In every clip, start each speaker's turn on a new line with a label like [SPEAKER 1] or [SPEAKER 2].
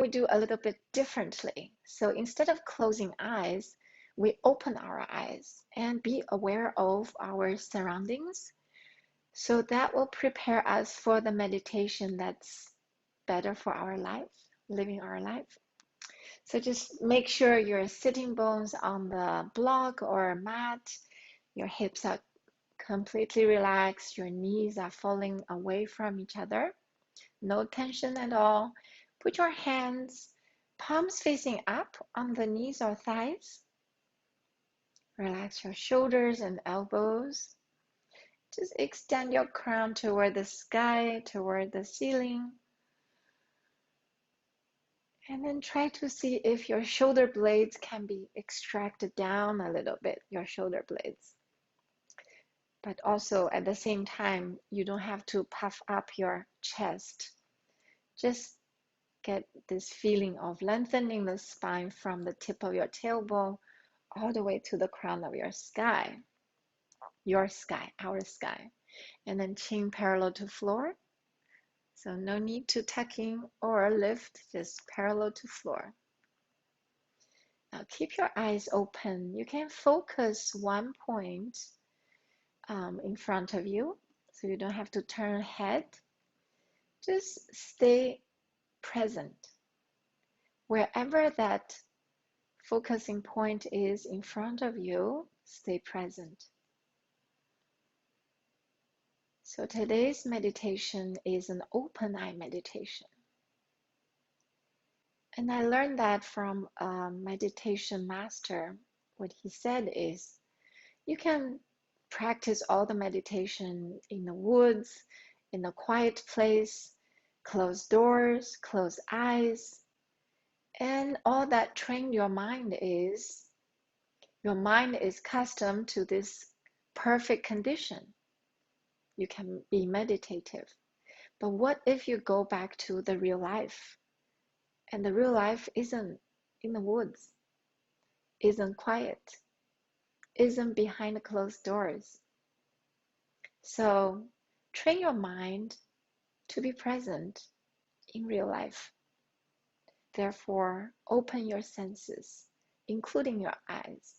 [SPEAKER 1] we do a little bit differently. So instead of closing eyes, we open our eyes and be aware of our surroundings. So that will prepare us for the meditation that's better for our life, living our life. So just make sure your sitting bones on the block or mat, your hips are completely relaxed, your knees are falling away from each other, no tension at all. Put your hands, palms facing up on the knees or thighs. Relax your shoulders and elbows. Just extend your crown toward the sky, toward the ceiling. And then try to see if your shoulder blades can be extracted down a little bit, your shoulder blades. But also at the same time, you don't have to puff up your chest. Just get this feeling of lengthening the spine from the tip of your tailbone all the way to the crown of your sky. Your sky, our sky. And then chin parallel to floor. So no need to tuck in or lift, just parallel to floor. Now keep your eyes open. You can focus one point in front of you, so you don't have to turn head. Just stay present. Wherever that focusing point is in front of you, stay present. So today's meditation is an open eye meditation. And I learned that from a meditation master. What he said is, you can practice all the meditation in the woods, in a quiet place, close doors, close eyes, and all that trained your mind is accustomed to this perfect condition. You can be meditative. But what if you go back to the real life? And the real life isn't in the woods, isn't quiet, isn't behind closed doors. So train your mind to be present in real life. Therefore, open your senses, including your eyes.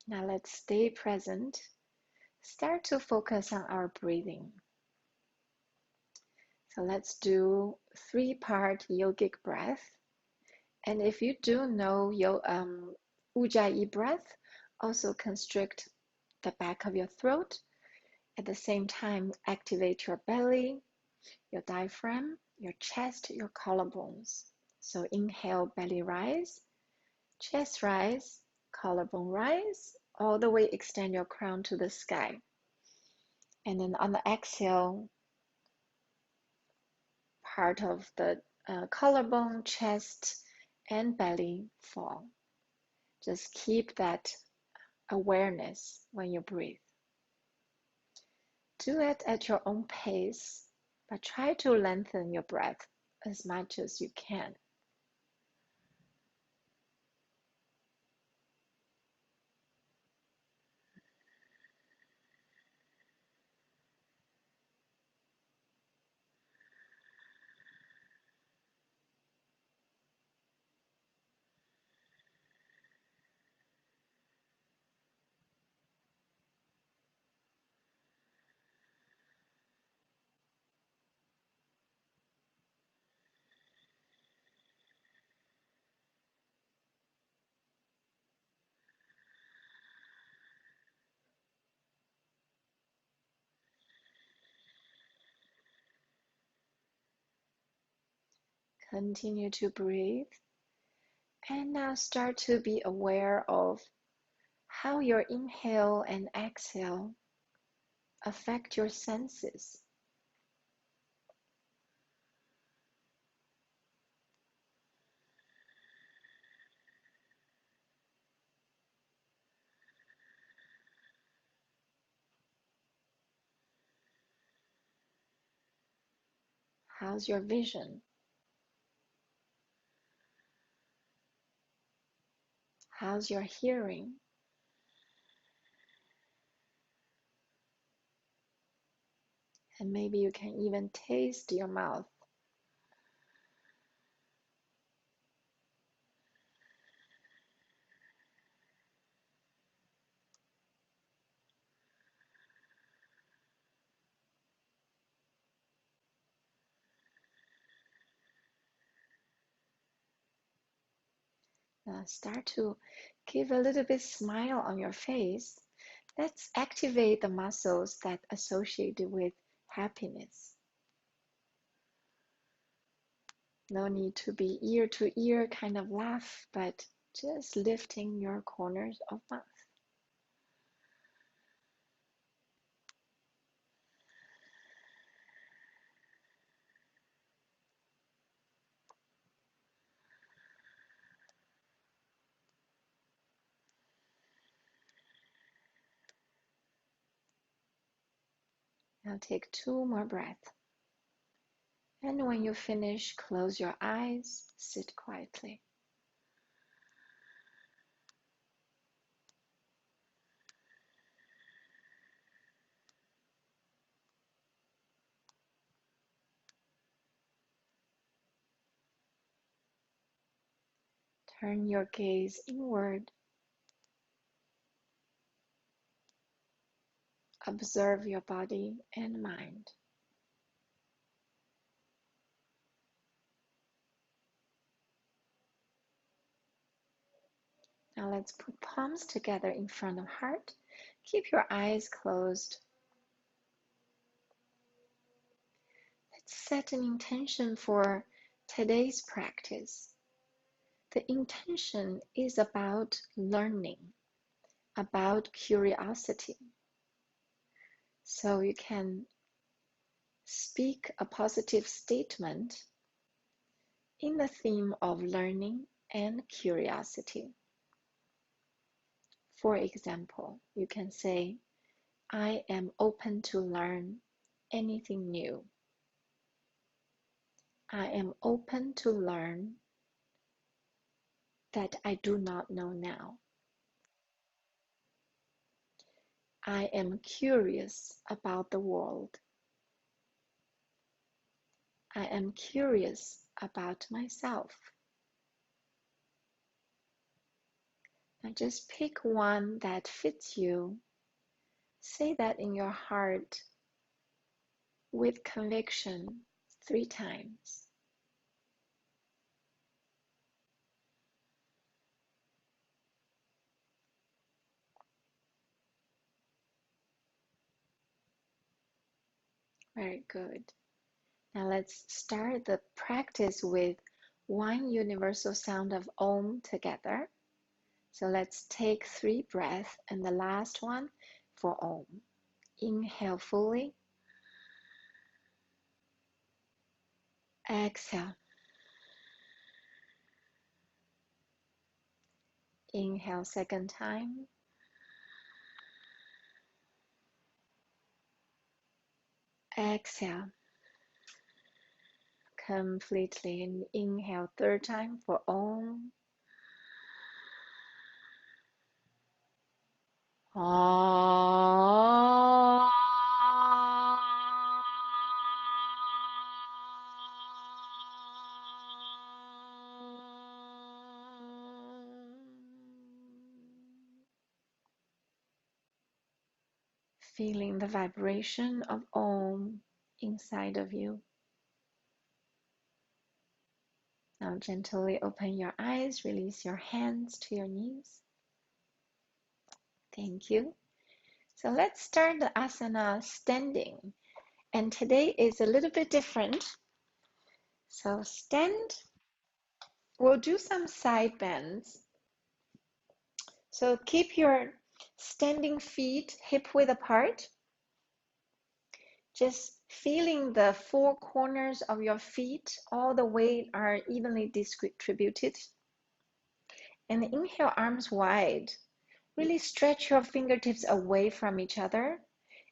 [SPEAKER 1] Now let's stay present. Start to focus on our breathing. So let's do 3-part yogic breath. And if you do know your Ujjayi breath, also constrict the back of your throat. At the same time, activate your belly, your diaphragm, your chest, your collarbones. So inhale, belly rise, chest rise, collarbone rise, all the way extend your crown to the sky. And then on the exhale, part of the collarbone, chest, and belly fall. Just keep that awareness when you breathe. Do it at your own pace, but try to lengthen your breath as much as you can. Continue to breathe. And now start to be aware of how your inhale and exhale affect your senses. How's your vision? How's your hearing? And maybe you can even taste your mouth. Start to give a little bit smile on your face. Let's activate the muscles that associated with happiness. No need to be ear to ear kind of laugh, but just lifting your corners of mouth. Now take 2 more breaths. And when you finish, close your eyes, sit quietly. Turn your gaze inward. Observe your body and mind. Now let's put palms together in front of heart. Keep your eyes closed. Let's set an intention for today's practice. The intention is about learning, about curiosity. So you can speak a positive statement in the theme of learning and curiosity. For example, you can say, I am open to learn anything new. I am open to learn that I do not know now. I am curious about the world. I am curious about myself. Now just pick one that fits you. Say that in your heart with conviction 3 times. Very good. Now let's start the practice with one universal sound of Om together. So let's take 3 breaths and the last one for Om. Inhale fully. Exhale. Inhale second time. Exhale completely and inhale third time for Om. Om. Feeling the vibration of Om inside of you. Now gently open your eyes, release your hands to your knees. Thank you. So let's start the asana standing. And today is a little bit different. So stand, we'll do some side bends. So keep your standing feet hip width apart. Just feeling the 4 corners of your feet, all the weight are evenly distributed. And inhale, arms wide. Really stretch your fingertips away from each other.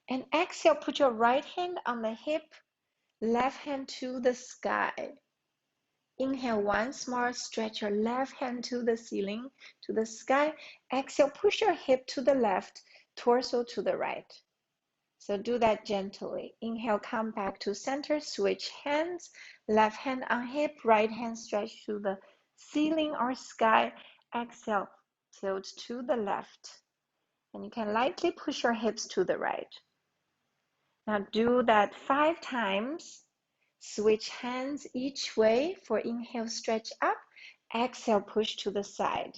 [SPEAKER 1] And exhale, put your right hand on the hip, left hand to the sky. Inhale once more, stretch your left hand to the ceiling, to the sky. Exhale, push your hip to the left, torso to the right. So do that gently. Inhale, come back to center, switch hands, left hand on hip, right hand stretch to the ceiling or sky. Exhale, tilt to the left. And you can lightly push your hips to the right. Now do that 5 times. Switch hands each way for inhale, stretch up. Exhale, push to the side.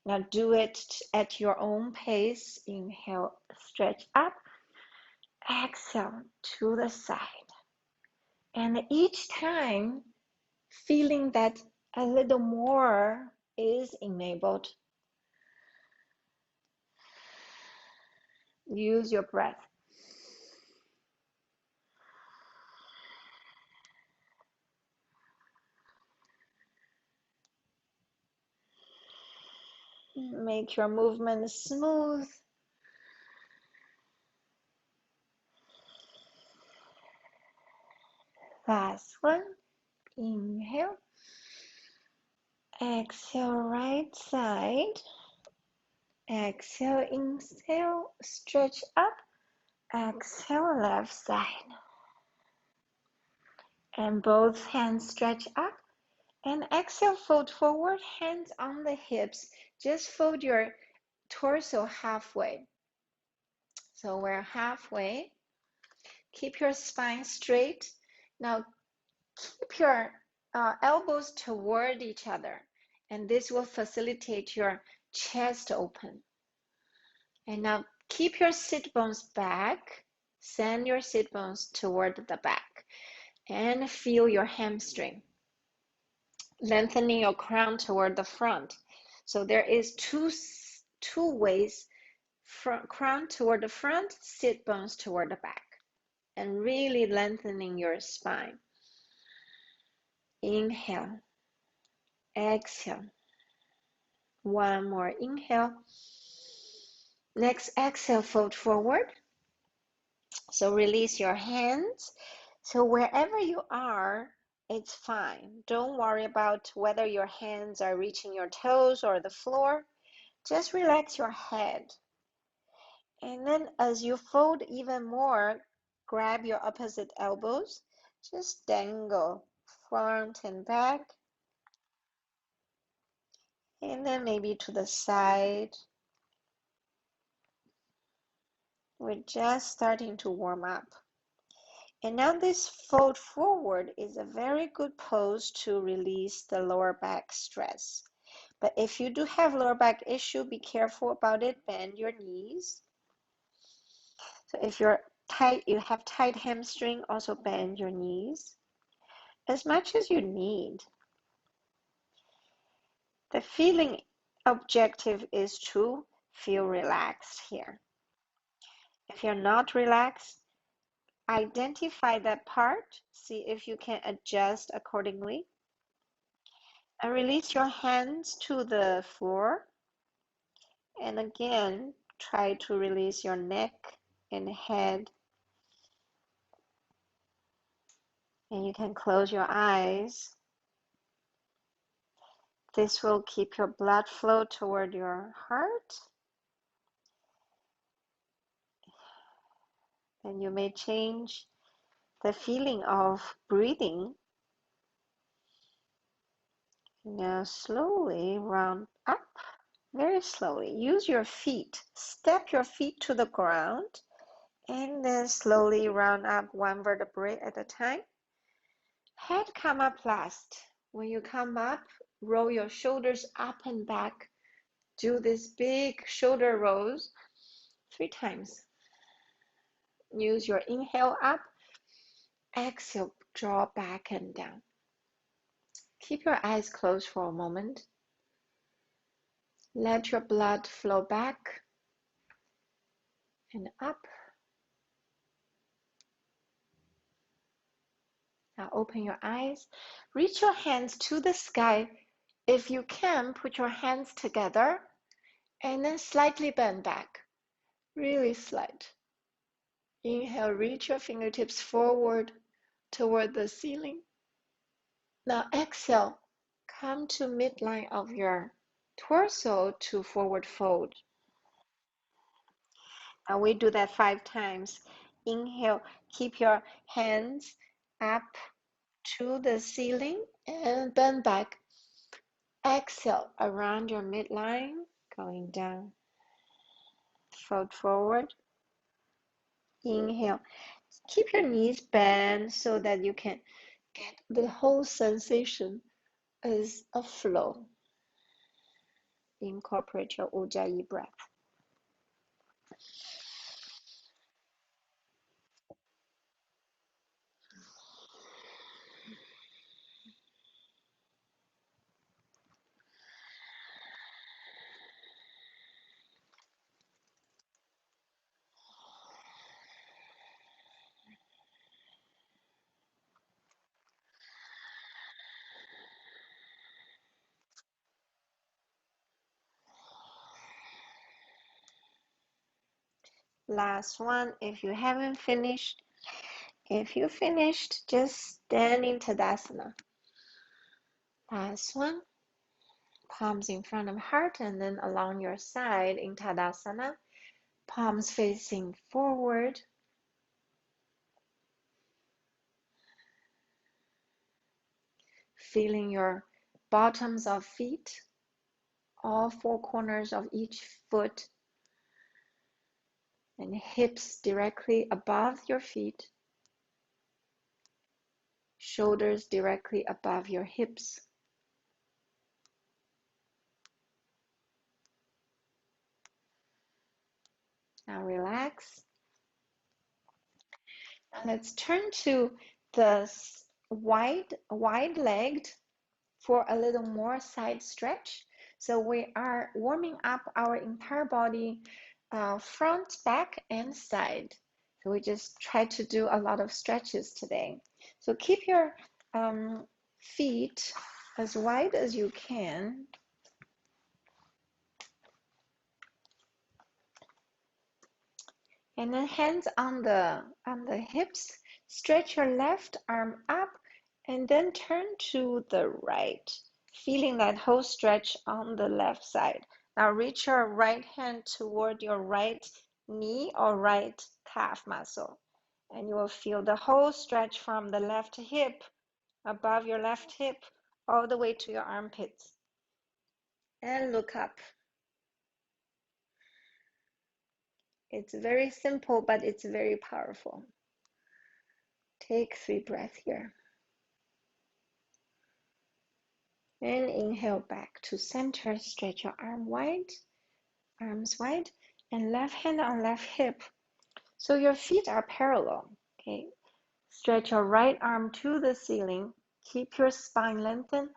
[SPEAKER 1] Now do it at your own pace. Inhale, stretch up. Exhale to the side. And each time, feeling that a little more is enabled. Use your breath. Make your movement smooth. Last one. Inhale. Exhale, right side. Exhale, inhale, stretch up. Exhale, left side. And both hands stretch up. And exhale, fold forward, hands on the hips. Just fold your torso halfway. So we're halfway. Keep your spine straight. Now keep your elbows toward each other. And this will facilitate your chest open. And now keep your sit bones back. Send your sit bones toward the back. And feel your hamstring. Lengthening your crown toward the front. So there is two ways, crown toward the front, sit bones toward the back. And really lengthening your spine. Inhale. Exhale. One more inhale. Next exhale, fold forward. So release your hands. So wherever you are, it's fine. Don't worry about whether your hands are reaching your toes or the floor. Just relax your head. And then as you fold even more, grab your opposite elbows. Just dangle front and back. And then maybe to the side. We're just starting to warm up. And now this fold forward is a very good pose to release the lower back stress. But if you do have lower back issue, be careful about it. Bend your knees. So if you're tight, you have tight hamstring, also bend your knees as much as you need. The feeling objective is to feel relaxed here. If you're not relaxed, identify that part, see if you can adjust accordingly. And release your hands to the floor. And again, try to release your neck and head. And you can close your eyes. This will keep your blood flow toward your heart. And you may change the feeling of breathing. Now slowly round up, very slowly. Use your feet. Step your feet to the ground and then slowly round up one vertebrae at a time. Head come up last. When you come up, roll your shoulders up and back. Do this big shoulder rolls 3 times. Use your inhale up, exhale, draw back and down. Keep your eyes closed for a moment. Let your blood flow back and up. Now open your eyes. Reach your hands to the sky. If you can, put your hands together and then slightly bend back. Really slight. Inhale, reach your fingertips forward toward the ceiling. Now exhale, come to midline of your torso to forward fold. And we do that 5 times. Inhale, keep your hands up to the ceiling and bend back. Exhale around your midline, going down. Fold forward. Inhale. Keep your knees bent so that you can get the whole sensation as a flow. Incorporate your Ujjayi breath. Last one, if you haven't finished. If you finished, just stand in Tadasana. Last one, palms in front of heart and then along your side in Tadasana. Palms facing forward. Feeling your bottoms of feet, all 4 corners of each foot, and hips directly above your feet, shoulders directly above your hips. Now relax. Now let's turn to the wide-legged for a little more side stretch. So we are warming up our entire body, front, back, and side. So we just try to do a lot of stretches today. So keep your feet as wide as you can. And then hands on the hips. Stretch your left arm up and then turn to the right, feeling that whole stretch on the left side. Now reach your right hand toward your right knee or right calf muscle, and you will feel the whole stretch from the left hip, above your left hip, all the way to your armpits. And look up. It's very simple, but it's very powerful. Take 3 breaths here. And inhale back to center. Stretch your arms wide, and left hand on left hip. So your feet are parallel. Okay. Stretch your right arm to the ceiling. Keep your spine lengthened.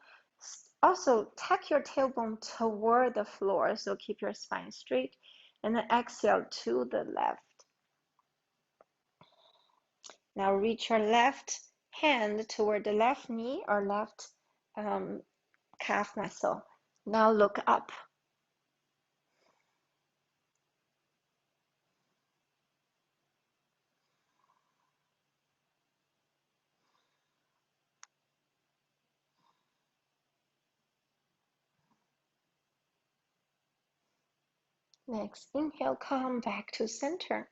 [SPEAKER 1] Also, tuck your tailbone toward the floor. So keep your spine straight. And then exhale to the left. Now reach your left hand toward the left knee or left calf muscle. Now look up. Next, inhale, come back to center.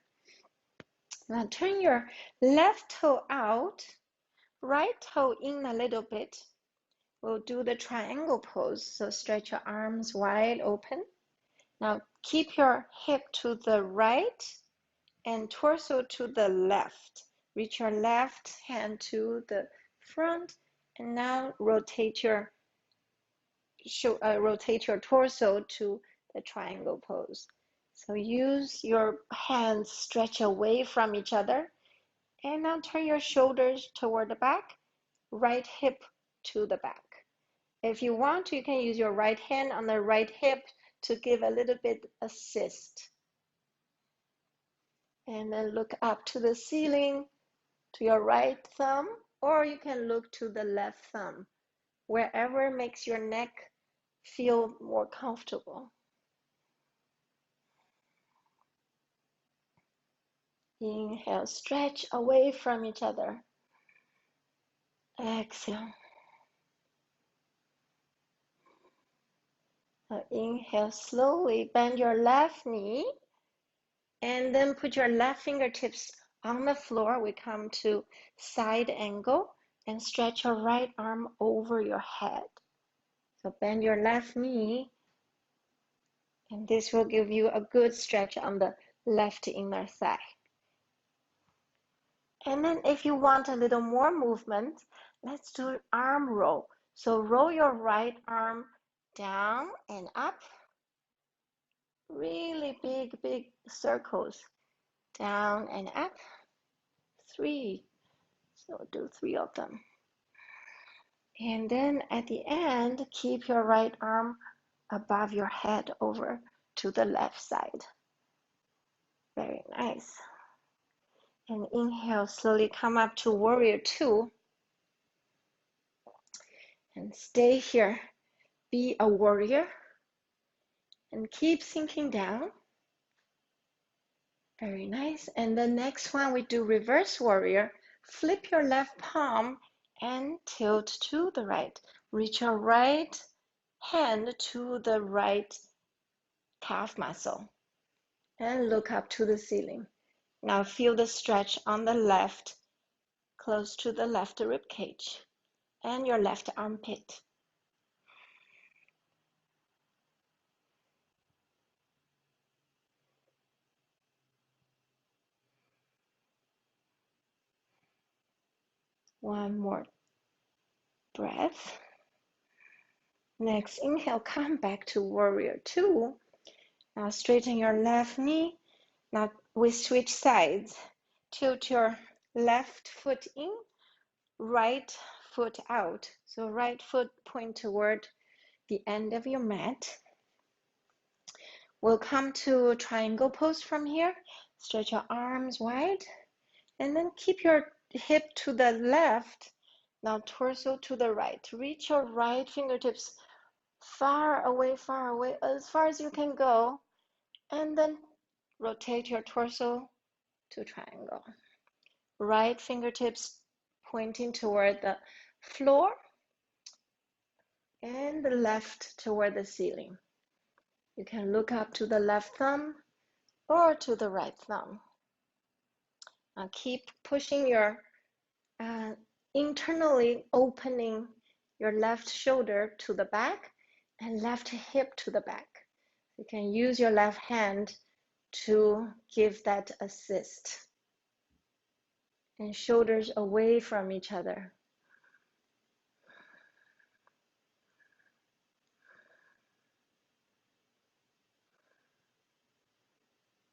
[SPEAKER 1] Now turn your left toe out, right toe in a little bit. We'll do the triangle pose. So stretch your arms wide open. Now keep your hip to the right and torso to the left. Reach your left hand to the front and now rotate your torso to the triangle pose. So use your hands stretch away from each other and now turn your shoulders toward the back, right hip to the back. If you want to, you can use your right hand on the right hip to give a little bit assist. And then look up to the ceiling, to your right thumb, or you can look to the left thumb, wherever makes your neck feel more comfortable. Inhale, stretch away from each other. Exhale. Now inhale, slowly bend your left knee And then put your left fingertips on the floor. We come to side angle and stretch your right arm over your head. So bend your left knee, and this will give you a good stretch on the left inner thigh. And then if you want a little more movement, let's do arm roll. So roll your right arm down and up. Really big circles. Down and up. 3. So do 3 of them. And then at the end, keep your right arm above your head over to the left side. Very nice. And inhale, slowly come up to warrior 2. And stay here. Be a warrior. And keep sinking down. Very nice. And the next one, we do reverse warrior. Flip your left palm and tilt to the right. Reach your right hand to the right calf muscle and look up to the ceiling. Now feel the stretch on the left, close to the left rib cage and your left armpit. One more breath. Next, inhale, come back to warrior 2. Now straighten your left knee. Now we switch sides. Tilt your left foot in, right foot out. So right foot point toward the end of your mat. We'll come to triangle pose from here. Stretch your arms wide and then keep your hip to the left. Now torso to the right. Reach your right fingertips far away, as far as you can go. And then rotate your torso to triangle. Right fingertips pointing toward the floor and the left toward the ceiling. You can look up to the left thumb or to the right thumb. Now keep pushing your internally opening your left shoulder to the back and left hip to the back. You can use your left hand to give that assist. And shoulders away from each other.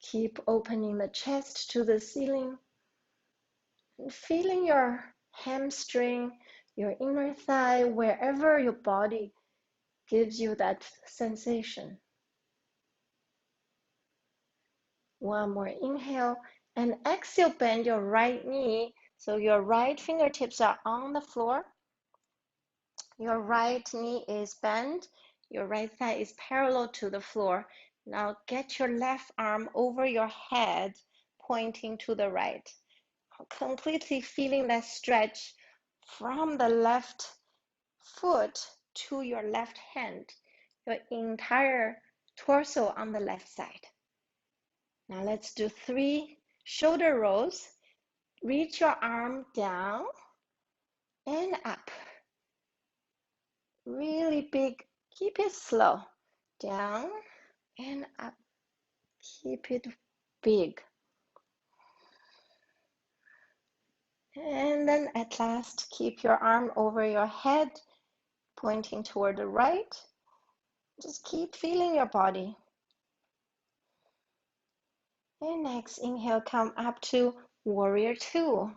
[SPEAKER 1] Keep opening the chest to the ceiling and feeling your hamstring, your inner thigh, wherever your body gives you that sensation. One more inhale and exhale, bend your right knee so your right fingertips are on the floor. Your right knee is bent, your right thigh is parallel to the floor. Now get your left arm over your head, pointing to the right. Completely feeling that stretch from the left foot to your left hand, your entire torso on the left side. Now let's do 3 shoulder rolls. Reach your arm down and up. Really big. Keep it slow. Down and up. Keep it big. And then at last, keep your arm over your head, pointing toward the right. Just keep feeling your body. And next, inhale, come up to warrior 2.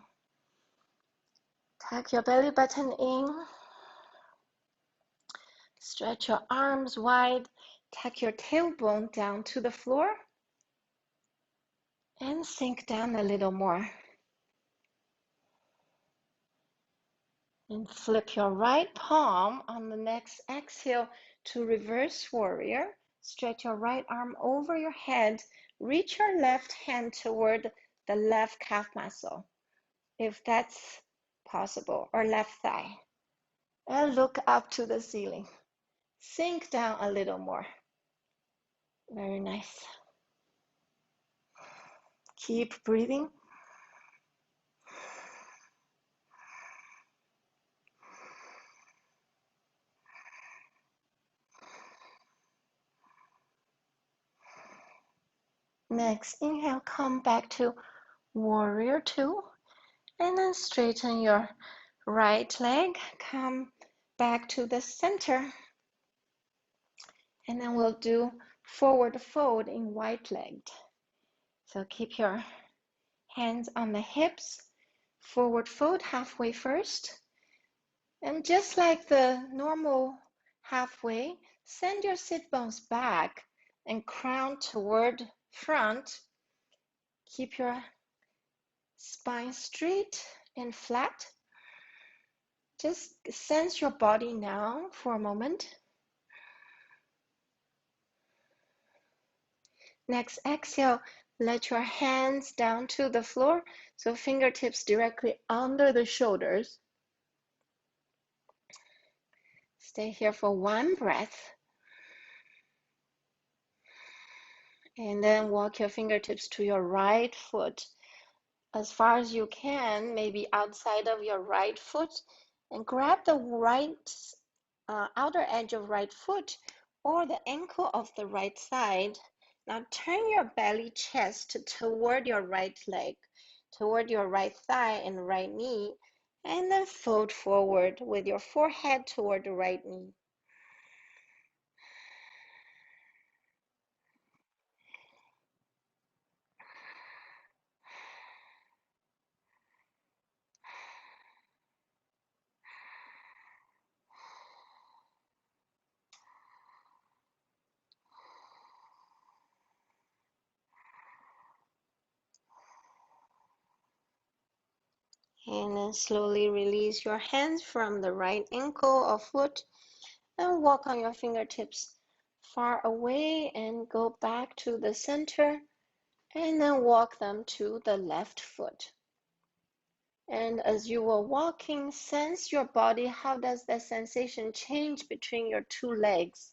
[SPEAKER 1] Tuck your belly button in. Stretch your arms wide. Tuck your tailbone down to the floor. And sink down a little more. And flip your right palm on the next exhale to reverse warrior. Stretch your right arm over your head. Reach your left hand toward the left calf muscle, if that's possible, or left thigh. And look up to the ceiling. Sink down a little more. Very nice. Keep breathing. Next, inhale, come back to warrior two, and then straighten your right leg, come back to the center, and then we'll do forward fold in wide-legged. So keep your hands on the hips, forward fold halfway first, and just like the normal halfway, send your sit bones back and crown toward front. Keep your spine straight and flat. Just sense your body now for a moment. Next, exhale, let your hands down to the floor, so fingertips directly under the shoulders. Stay here for one breath. And then walk your fingertips to your right foot as far as you can, maybe outside of your right foot, and grab the right outer edge of right foot or the ankle of the right side. Now turn your belly chest toward your right leg, toward your right thigh and right knee, and then fold forward with your forehead toward the right knee. And then slowly release your hands from the right ankle or foot and walk on your fingertips far away and go back to the center, and then walk them to the left foot. And as you were walking, sense your body. How does that sensation change between your two legs?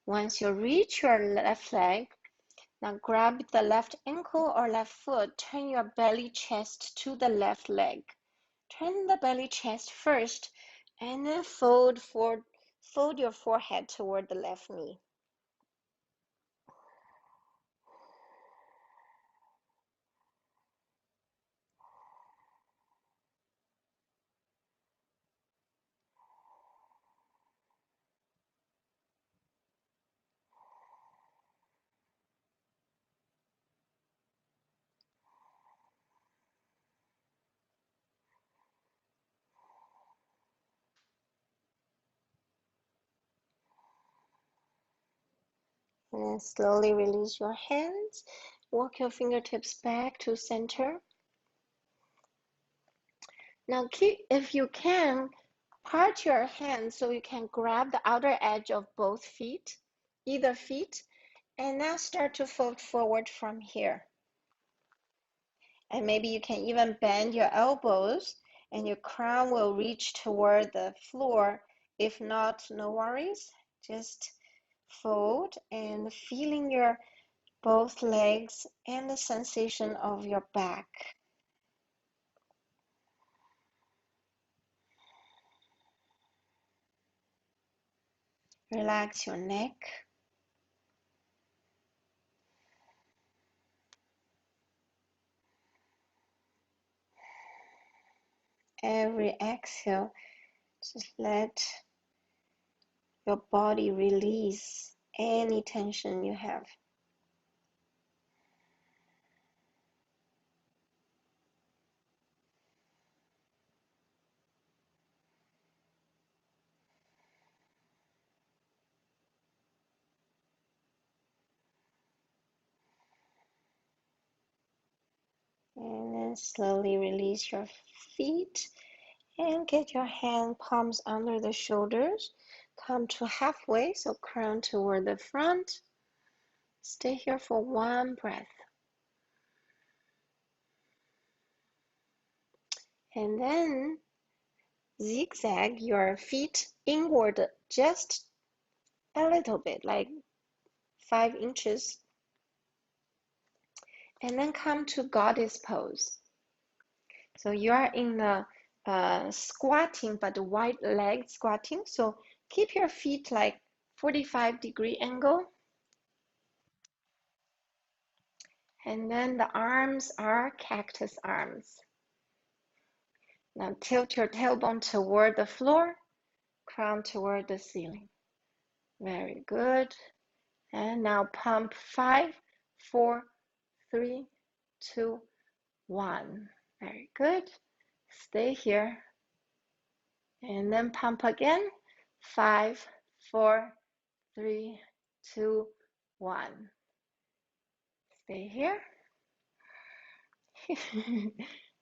[SPEAKER 1] Once you reach your left leg, now grab the left ankle or left foot, turn your belly chest to the left leg. Turn the belly chest first, and then fold your forehead toward the left knee. And then slowly release your hands. Walk your fingertips back to center. Now if you can, part your hands so you can grab the outer edge of both feet, either feet, and now start to fold forward from here. And maybe you can even bend your elbows and your crown will reach toward the floor. If not, no worries. Just fold and feeling your both legs and the sensation of your back. Relax your neck. Every exhale, just let your body release any tension you have. And then slowly release your feet and get your hand palms under the shoulders. Come to halfway, so crown toward the front. Stay here for one breath. And then zigzag your feet inward just a little bit, like 5 inches. And then come to goddess pose. So you are in the squatting, but wide leg squatting. So keep your feet like 45-degree angle. And then the arms are cactus arms. Now tilt your tailbone toward the floor, crown toward the ceiling. Very good. And now pump 5, 4, 3, 2, 1. Very good. Stay here. And then pump again. 5, 4, 3, 2, 1. Stay here.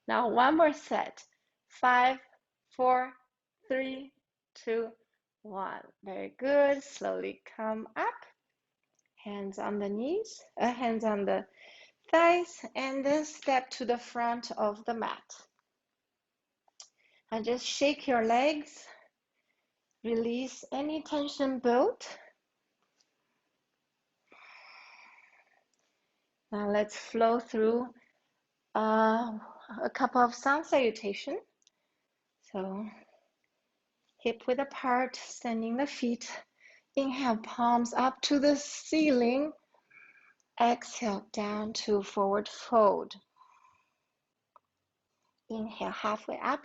[SPEAKER 1] Now one more set. 5, 4, 3, 2, 1. Very good. Slowly come up. Hands on the knees, hands on the thighs, and then step to the front of the mat. And just shake your legs. Release any tension built. Now let's flow through a couple of sun salutation. So hip width apart, standing the feet. Inhale, palms up to the ceiling. Exhale, down to forward fold. Inhale, halfway up.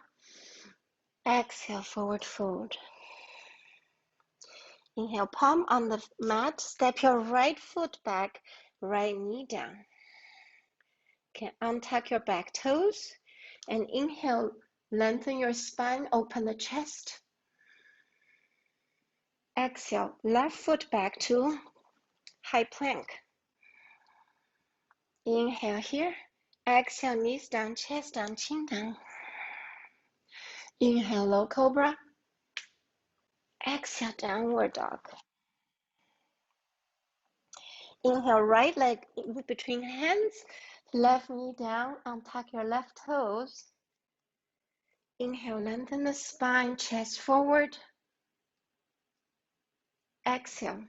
[SPEAKER 1] Exhale, forward fold. Inhale, palm on the mat. Step your right foot back, right knee down. Okay, untuck your back toes. And inhale, lengthen your spine, open the chest. Exhale, left foot back to high plank. Inhale here. Exhale, knees down, chest down, chin down. Inhale, low cobra. Exhale, downward dog. Inhale, right leg in between hands. Left knee down, untuck your left toes. Inhale, lengthen the spine, chest forward. Exhale,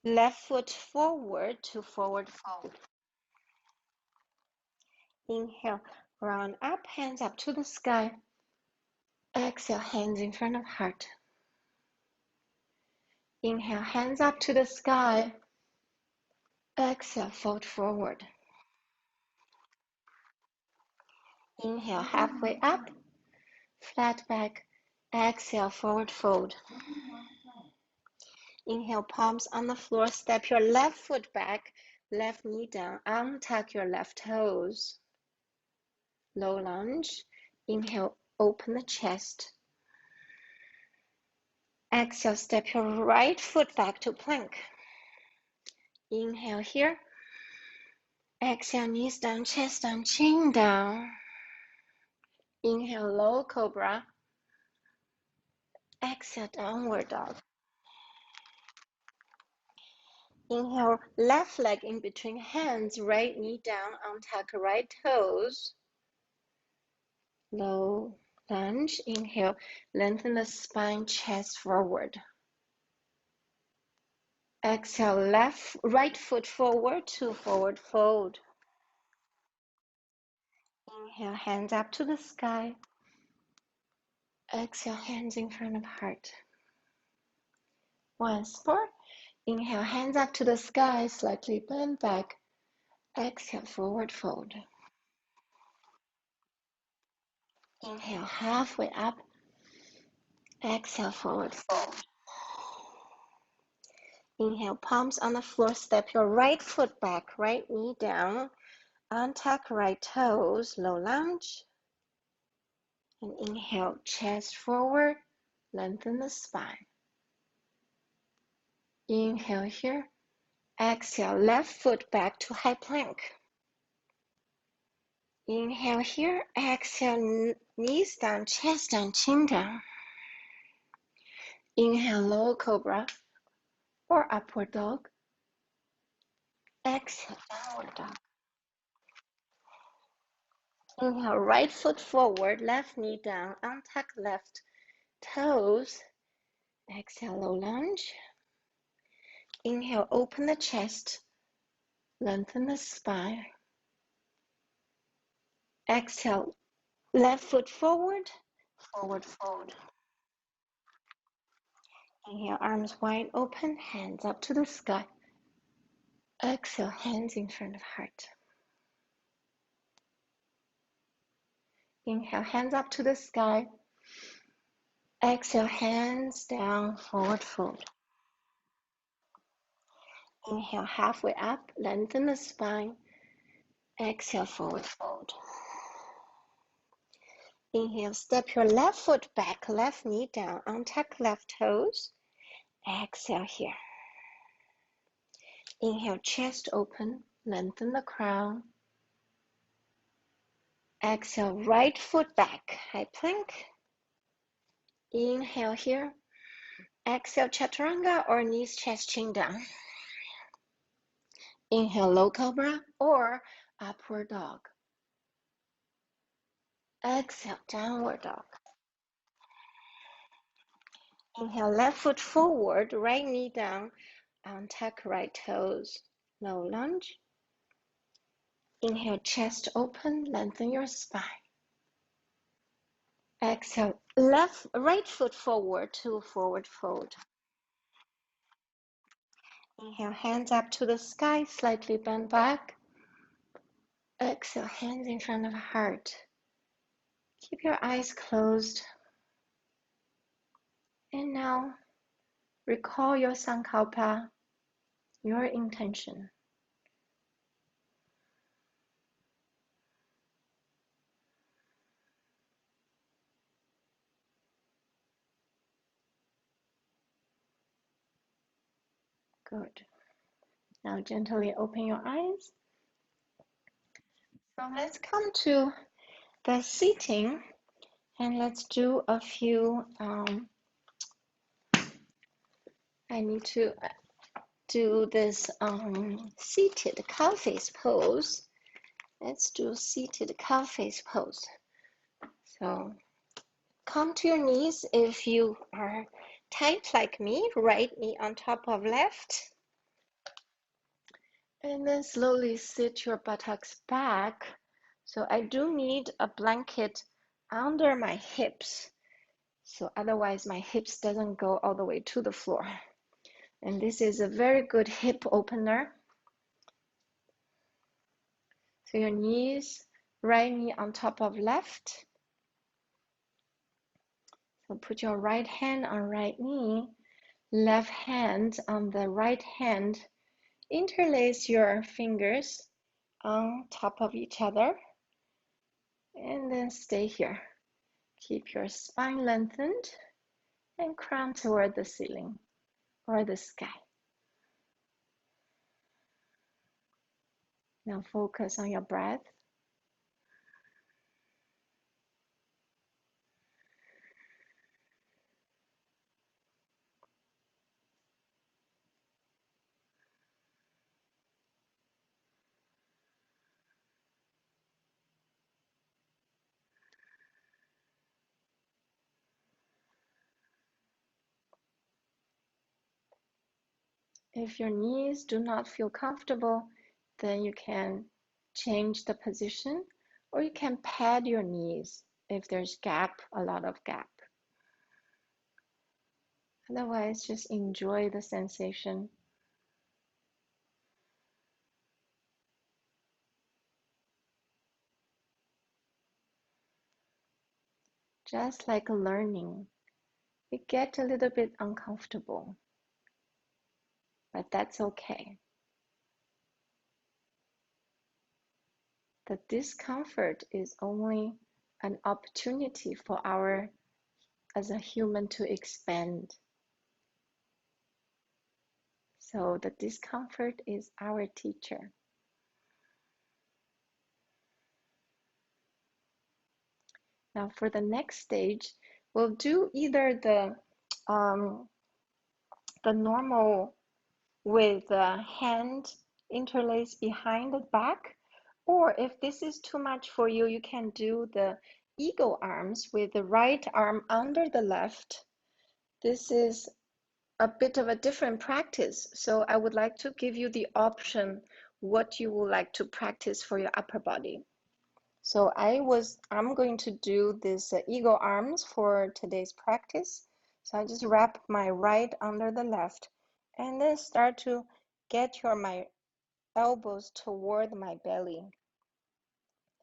[SPEAKER 1] left foot forward to forward fold. Inhale, round up, hands up to the sky. Exhale, hands in front of heart. Inhale, hands up to the sky. Exhale, fold forward. Inhale, halfway up, flat back. Exhale, forward fold. Inhale, palms on the floor. Step your left foot back, left knee down. Untuck your left toes. Low lunge. Inhale, open the chest. Exhale, step your right foot back to plank. Inhale here. Exhale, knees down, chest down, chin down. Inhale, low cobra. Exhale, downward dog. Inhale, left leg in between hands, right knee down, untuck right toes. Low lunge. Inhale, lengthen the spine, chest forward. Exhale, right foot forward to forward fold. Inhale, hands up to the sky. Exhale, hands in front of heart. Once more. Inhale, hands up to the sky, slightly bend back. Exhale, forward fold. Inhale, halfway up. Exhale, forward fold. Inhale, palms on the floor. Step your right foot back, right knee down. Untuck right toes, low lunge. And inhale, chest forward, lengthen the spine. Inhale here. Exhale, left foot back to high plank. Inhale here. Exhale, knees down, chest down, chin down. Inhale, low cobra or upward dog. Exhale, downward dog. Inhale, right foot forward, left knee down, untuck left toes. Exhale, low lunge. Inhale, open the chest, lengthen the spine. Exhale, left foot forward, forward fold. Inhale, arms wide open, hands up to the sky. Exhale, hands in front of heart. Inhale, hands up to the sky. Exhale, hands down, forward fold. Inhale, halfway up, lengthen the spine. Exhale, forward fold. Inhale, step your left foot back, left knee down, untuck left toes. Exhale here. Inhale, chest open, lengthen the crown. Exhale, right foot back, high plank. Inhale here. Exhale, chaturanga or knees, chest, chin down. Inhale, low cobra or upward dog. Exhale, downward dog. Inhale, left foot forward, right knee down, untuck right toes, low lunge. Inhale, chest open, lengthen your spine. Exhale, right foot forward to forward fold. Inhale, hands up to the sky, slightly bend back. Exhale, hands in front of heart. Keep your eyes closed. And now, recall your sankalpa, your intention. Good. Now gently open your eyes. So let's come to the seating and let's do a few, I need to do this seated cow face pose. Let's do seated cow face pose. So come to your knees if you are tight like me, right knee on top of left. And then slowly sit your buttocks back. So I do need a blanket under my hips. So otherwise my hips doesn't go all the way to the floor. And this is a very good hip opener. So your knees, right knee on top of left. So put your right hand on right knee, left hand on the right hand. Interlace your fingers on top of each other. And then stay here. Keep your spine lengthened and crown toward the ceiling or the sky. Now focus on your breath. If your knees do not feel comfortable, then you can change the position, or you can pad your knees if there's gap, a lot of gap. Otherwise, just enjoy the sensation. Just like learning, you get a little bit uncomfortable, but that's okay. The discomfort is only an opportunity for as a human to expand. So the discomfort is our teacher. Now for the next stage, we'll do either the normal with the hand interlaced behind the back, or if this is too much for you, you can do the eagle arms with the right arm under the left. This is a bit of a different practice, so I would like to give you the option what you would like to practice for your upper body. So I'm going to do this eagle arms for today's practice. So I just wrap my right under the left and then start to get my elbows toward my belly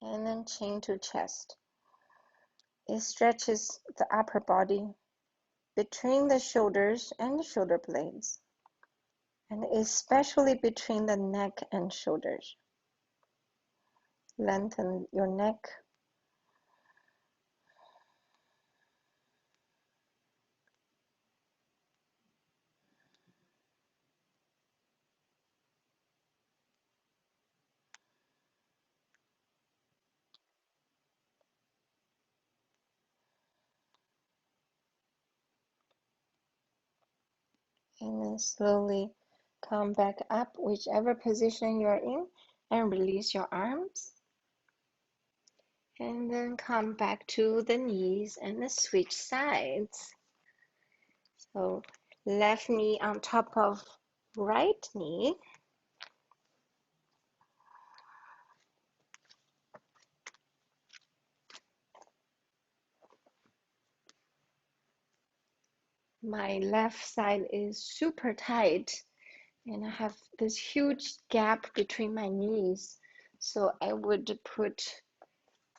[SPEAKER 1] and then chin to chest. It stretches the upper body between the shoulders and the shoulder blades, and especially between the neck and shoulders. Lengthen your neck. And then slowly come back up, whichever position you're in, and release your arms. And then come back to the knees and then switch sides. So left knee on top of right knee. My left side is super tight and I have this huge gap between my knees. So I would put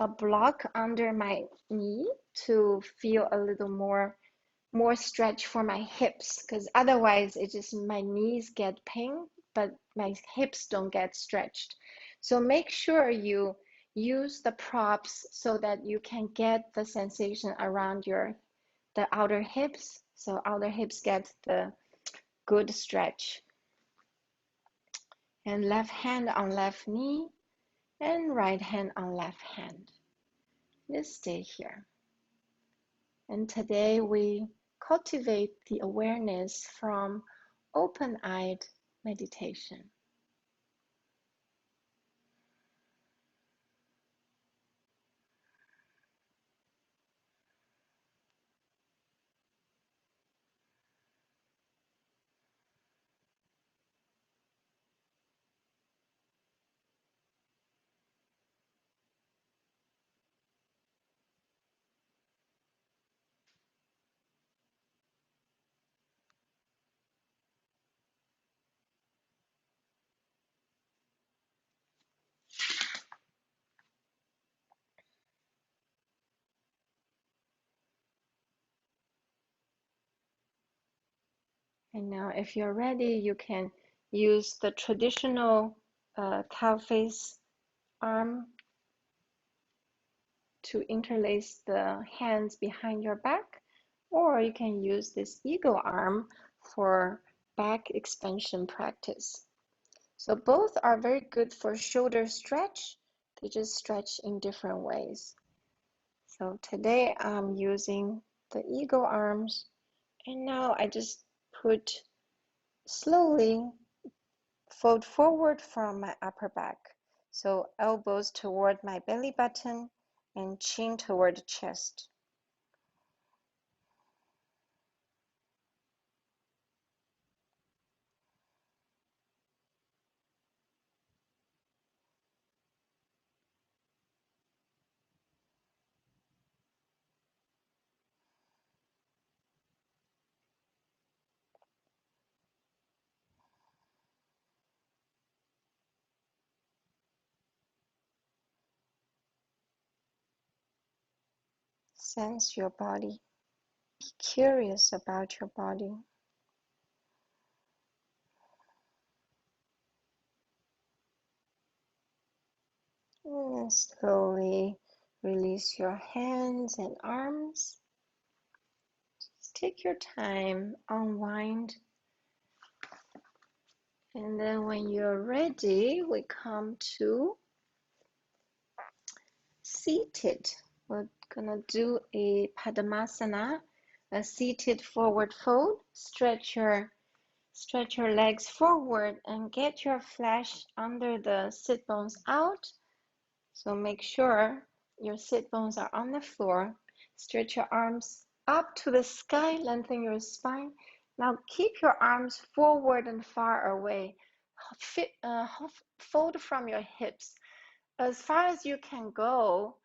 [SPEAKER 1] a block under my knee to feel a little more stretch for my hips, because otherwise it just my knees get pain, but my hips don't get stretched. So make sure you use the props so that you can get the sensation around the outer hips. So outer hips get the good stretch. And left hand on left knee and right hand on left hand. Just stay here. And today we cultivate the awareness from open-eyed meditation. And now if you're ready, you can use the traditional cow face arm to interlace the hands behind your back, or you can use this eagle arm for back expansion practice. So both are very good for shoulder stretch. They just stretch in different ways. So today I'm using the eagle arms, and now I just put slowly fold forward from my upper back. So elbows toward my belly button and chin toward the chest. Sense your body. Be curious about your body. And then slowly release your hands and arms. Just take your time, unwind. And then when you're ready, we come to seated. We're gonna do a Padmasana, a seated forward fold. Stretch your legs forward and get your flesh under the sit bones out. So make sure your sit bones are on the floor. Stretch your arms up to the sky, lengthen your spine. Now keep your arms forward and far away. Fold from your hips. as far as you can go.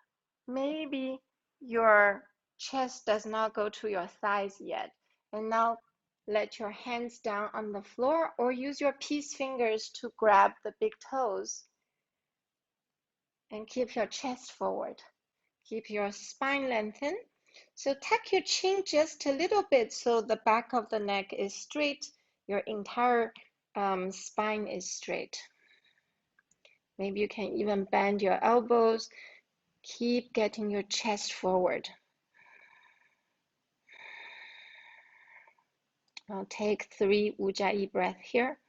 [SPEAKER 1] Maybe your chest does not go to your thighs yet. And now let your hands down on the floor or use your peace fingers to grab the big toes and keep your chest forward. Keep your spine lengthened. So tuck your chin just a little bit so the back of the neck is straight. Your entire spine is straight. Maybe you can even bend your elbows. Keep getting your chest forward. I'll take 3 Ujjayi breath here.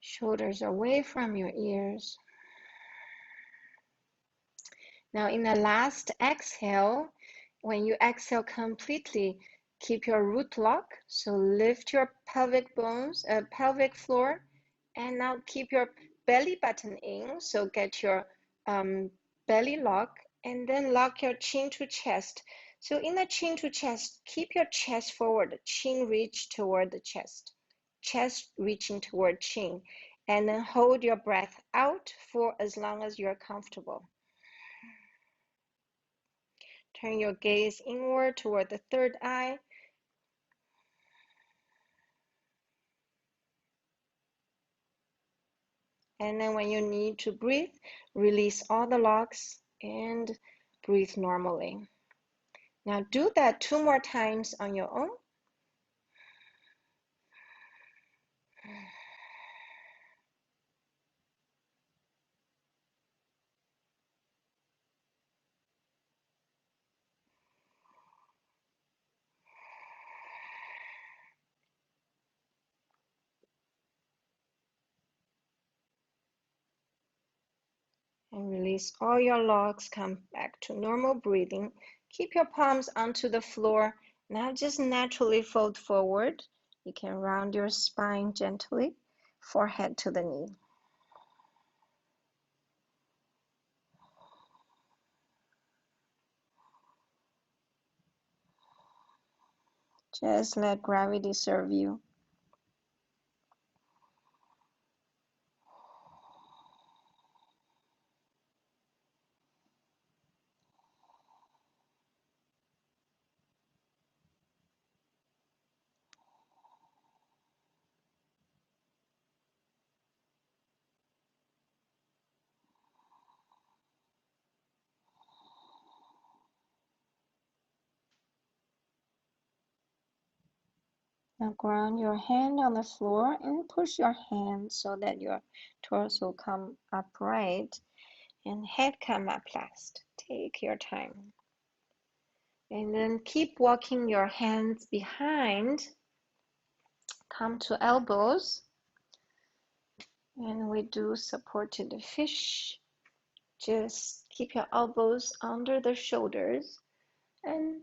[SPEAKER 1] Shoulders away from your ears. Now in the last exhale, when you exhale completely, keep your root lock. So lift your pelvic bones, pelvic floor, and now keep your belly button in. So get your belly lock and then lock your chin to chest. So in the chin to chest, keep your chest forward, chin reach toward the chest, chest reaching toward chin, and then hold your breath out for as long as you're comfortable. Turn your gaze inward toward the third eye. And then when you need to breathe, release all the locks and breathe normally. Now do that 2 more times on your own. And release all your locks, come back to normal breathing. Keep your palms onto the floor. Now just naturally fold forward. You can round your spine gently, forehead to the knee. Just let gravity serve you. Now ground your hand on the floor and push your hand so that your torso come upright and head come up last. Take your time. And then keep walking your hands behind. Come to elbows. And we do supported fish. Just keep your elbows under the shoulders. And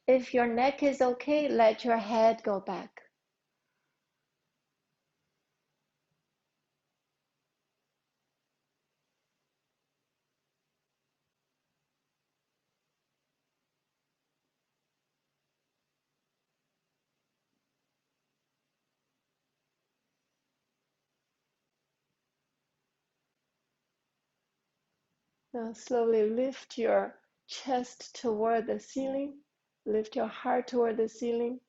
[SPEAKER 1] if your neck is okay, let your head go back. Now slowly lift your chest toward the ceiling. Lift your heart toward the ceiling.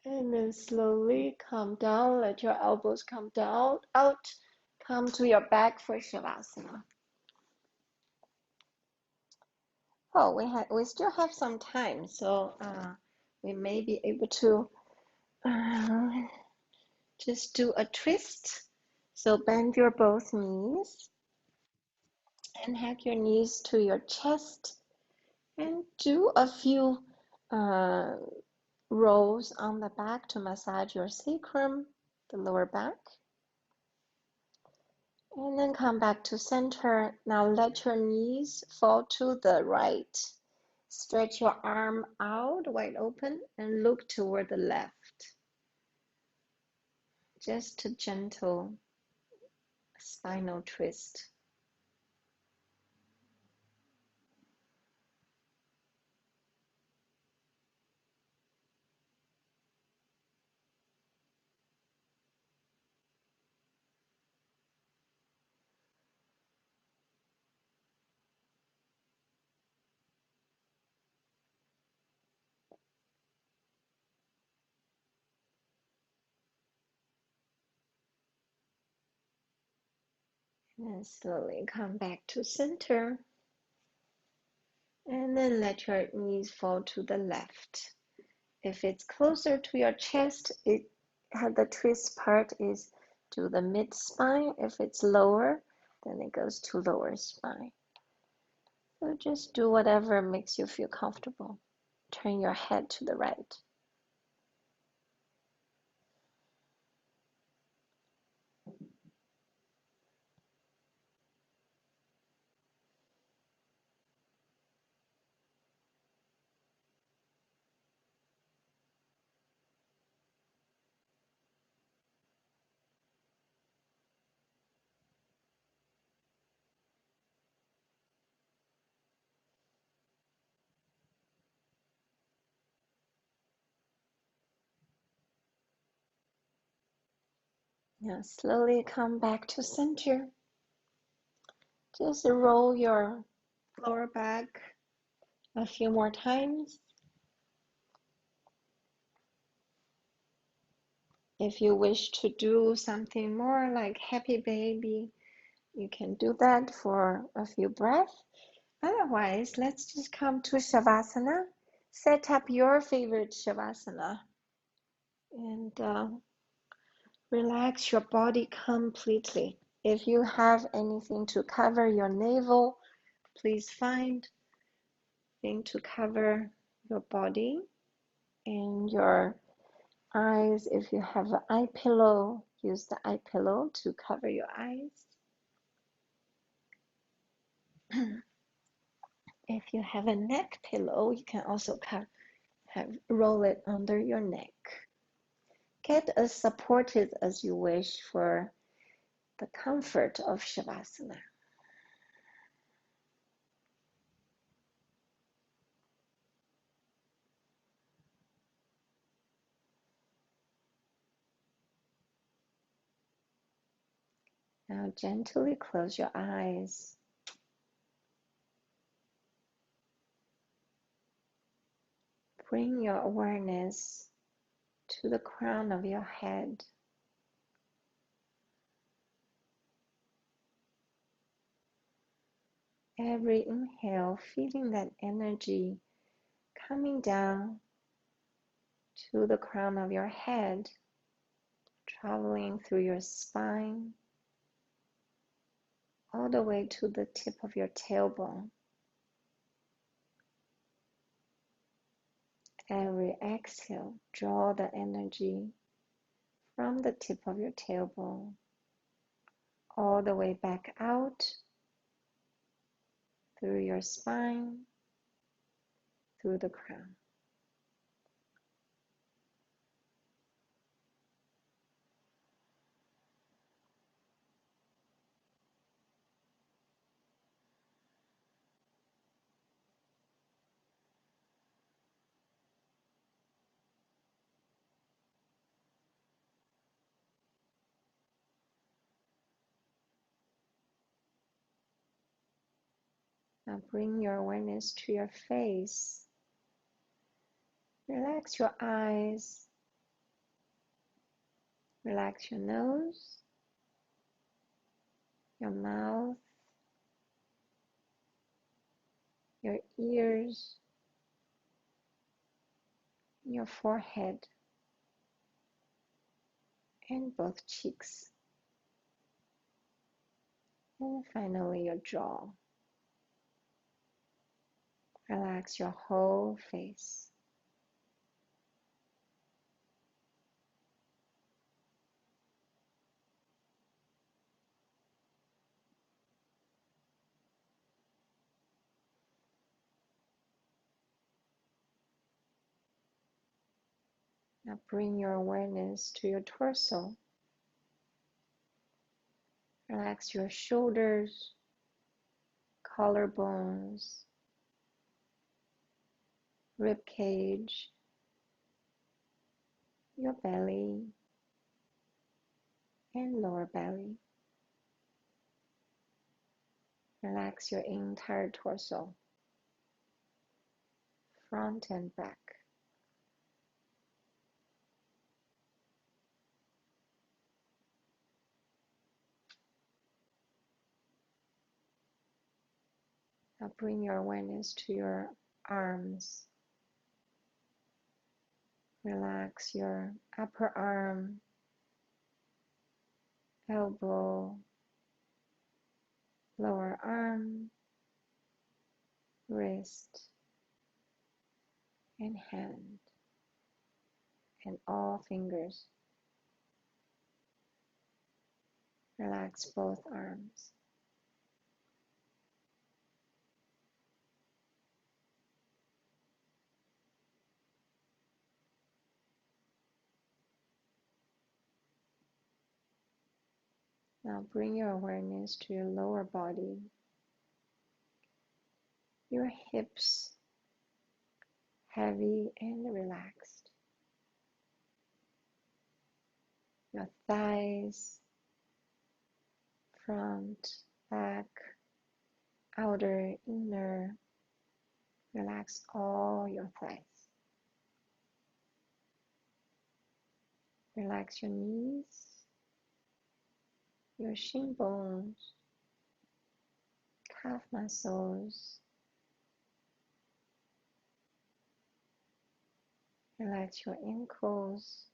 [SPEAKER 1] And then slowly come down. Let your elbows come down, out. Come to your back for Shavasana. Oh, we still have some time, so we may be able to just do a twist. So bend your both knees and hug your knees to your chest and do a few rolls on the back to massage your sacrum, the lower back. And then come back to center. Now let your knees fall to the right. Stretch your arm out wide open and look toward the left. Just a gentle spinal twist. And slowly come back to center. And then let your knees fall to the left. If it's closer to your chest, the twist part is to the mid spine. If it's lower, then it goes to lower spine. So just do whatever makes you feel comfortable. Turn your head to the right. Now slowly come back to center. Just roll your lower back a few more times. If you wish to do something more like happy baby, you can do that for a few breaths. Otherwise, let's just come to Savasana. Set up your favorite Savasana and relax your body completely. If you have anything to cover your navel, please find thing to cover your body and your eyes. If you have an eye pillow, use the eye pillow to cover your eyes. If you have a neck pillow, you can also roll it under your neck. Get as supported as you wish for the comfort of Shavasana. Now gently close your eyes. Bring your awareness to the crown of your head. Every inhale, feeling that energy coming down to the crown of your head, traveling through your spine, all the way to the tip of your tailbone. Every exhale, draw the energy from the tip of your tailbone all the way back out through your spine, through the crown. Now bring your awareness to your face. Relax your eyes, relax your nose, your mouth, your ears, your forehead, and both cheeks. And finally your jaw. Relax your whole face. Now bring your awareness to your torso. Relax your shoulders, collarbones, rib cage, your belly, and lower belly. Relax your entire torso, front and back. Now bring your awareness to your arms. Relax your upper arm, elbow, lower arm, wrist, and hand, and all fingers. Relax both arms. Now bring your awareness to your lower body, your hips, heavy and relaxed, your thighs, front, back, outer, inner. Relax all your thighs. Relax your knees, your shin bones, calf muscles. Relax your ankles,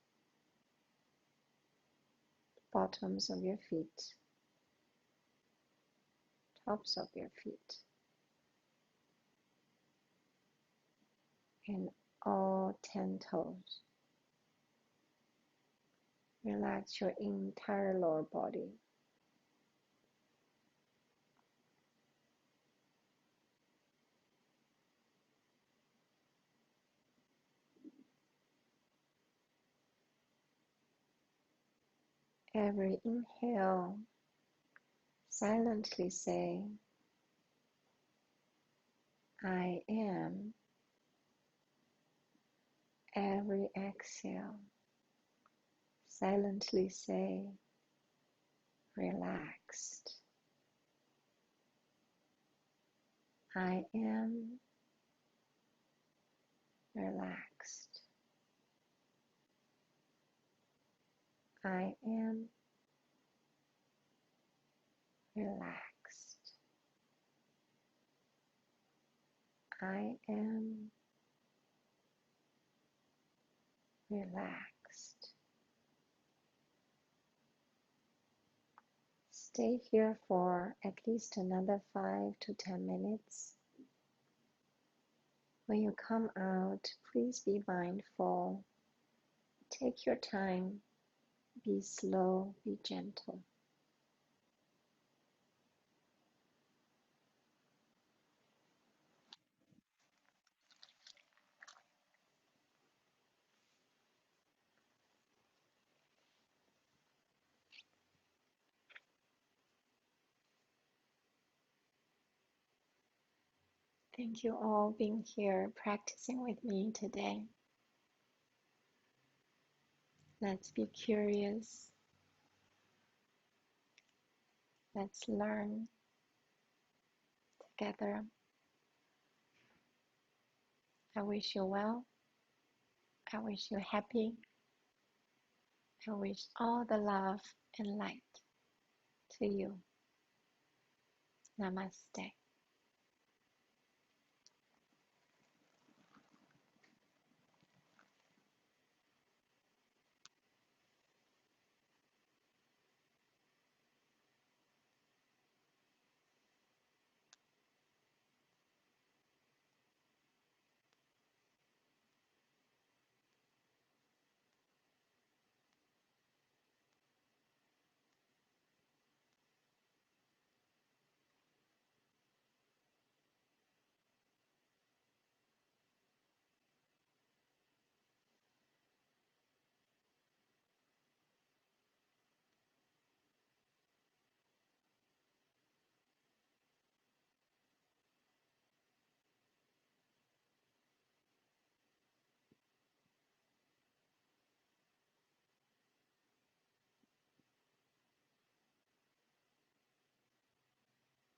[SPEAKER 1] bottoms of your feet, tops of your feet, and all 10 toes. Relax your entire lower body. Every inhale, silently say, I am. Every exhale, silently say, relaxed. I am relaxed. I am relaxed. I am relaxed. Stay here for at least another 5 to 10 minutes. When you come out, please be mindful. Take your time. Be slow, be gentle. Thank you all being here practicing with me today. Let's be curious. Let's learn together. I wish you well. I wish you happy. I wish all the love and light to you. Namaste.